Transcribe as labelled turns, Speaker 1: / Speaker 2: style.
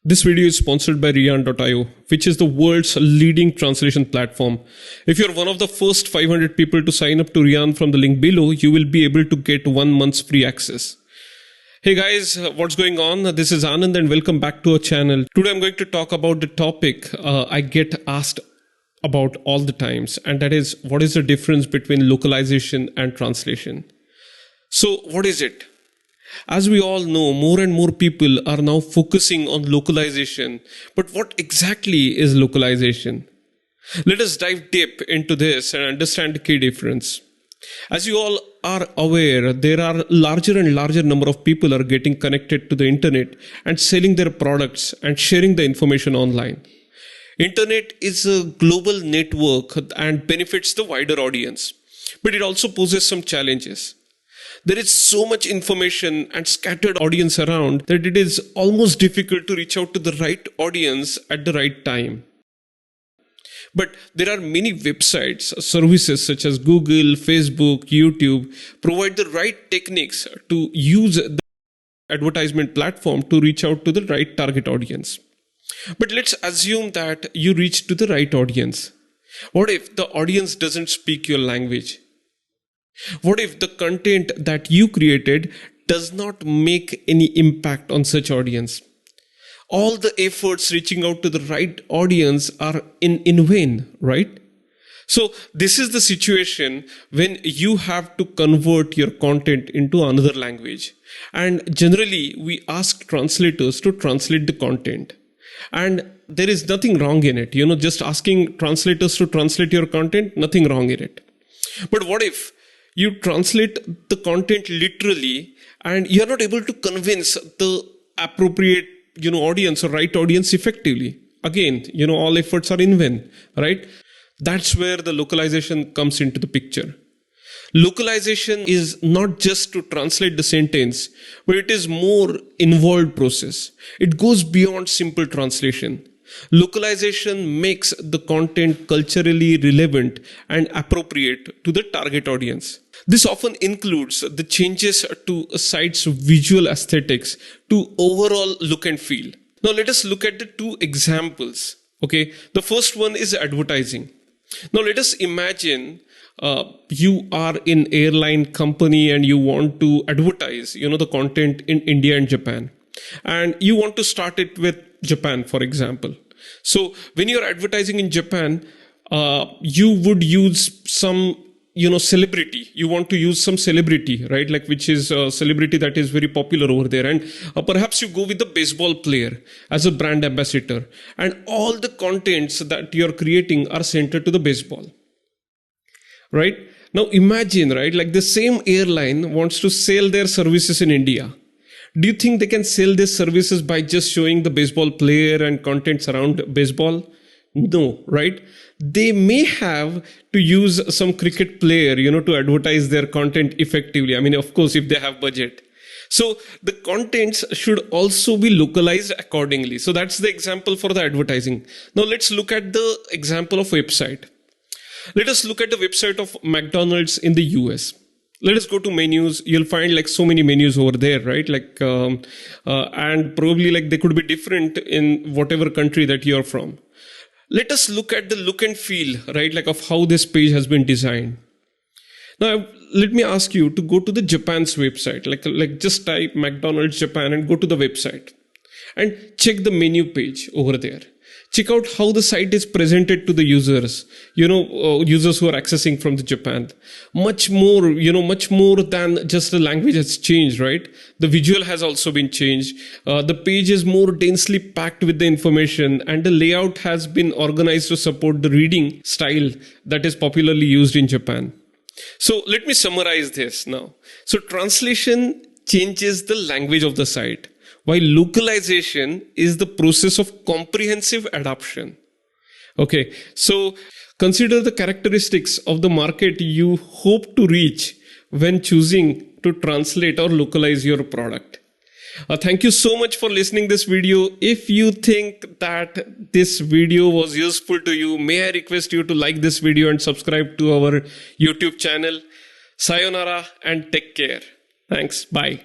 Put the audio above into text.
Speaker 1: This video is sponsored by Rian.io, which is the world's leading translation platform. If you're one of the first 500 people to sign up to Rian from the link below, you will be able to get 1 month's free access. Hey guys, what's going on? This is Anand and welcome back to our channel. Today I'm going to talk about the topic I get asked about all the times, and that is, what is the difference between localization and translation? So what is it? As we all know, more and more people are now focusing on localization. But what exactly is localization? Let us dive deep into this and understand the key difference. As you all are aware, there are larger and larger number of people are getting connected to the internet and selling their products and sharing the information online. Internet is a global network and benefits the wider audience, but it also poses some challenges. There is so much information and scattered audience around that it is almost difficult to reach out to the right audience at the right time. But there are many websites, services such as Google, Facebook, YouTube provide the right techniques to use the advertisement platform to reach out to the right target audience. But let's assume that you reach to the right audience. What if the audience doesn't speak your language? What if the content that you created does not make any impact on such audience? All the efforts reaching out to the right audience are in vain, right? So this is the situation when you have to convert your content into another language. And generally, we ask translators to translate the content. And there is nothing wrong in it. Just asking translators to translate your content, nothing wrong in it. But what if you translate the content literally and you're not able to convince the appropriate, audience or right audience effectively? Again, all efforts are in vain, right? That's where the localization comes into the picture. Localization is not just to translate the sentence, but it is more involved process. It goes beyond simple translation. Localization makes the content culturally relevant and appropriate to the target audience. This often includes the changes to a site's visual aesthetics to overall look and feel. Now let us look at the two examples. Okay, the first one is advertising. Now let us imagine you are in airline company and you want to advertise, the content in India and Japan. And you want to start it with Japan, for example. So when you're advertising in Japan, you would use some, celebrity. You want to use some celebrity, right? Like which is a celebrity that is very popular over there. And perhaps you go with the baseball player as a brand ambassador. And all the contents that you're creating are centered to the baseball. Right? Now imagine, right? Like the same airline wants to sell their services in India. Do you think they can sell their services by just showing the baseball player and contents around baseball? No, right? They may have to use some cricket player, to advertise their content effectively. I mean, of course, if they have budget. So the contents should also be localized accordingly. So that's the example for the advertising. Now let's look at the example of website. Let us look at the website of McDonald's in the US. Let us go to menus. You'll find like so many menus over there, right? And probably like they could be different in whatever country that you're from. Let us look at the look and feel, right? Like of how this page has been designed. Now, let me ask you to go to the Japan's website, like just type McDonald's Japan and go to the website and check the menu page over there. Check out how the site is presented to the users, users who are accessing from the Japan. Much more than just the language has changed, right? The visual has also been changed. The page is more densely packed with the information and the layout has been organized to support the reading style that is popularly used in Japan. So let me summarize this now. So translation changes the language of the site, while localization is the process of comprehensive adaptation. Okay, so consider the characteristics of the market you hope to reach when choosing to translate or localize your product. Thank you so much for listening this video. If you think that this video was useful to you, may I request you to like this video and subscribe to our YouTube channel. Sayonara and take care. Thanks. Bye.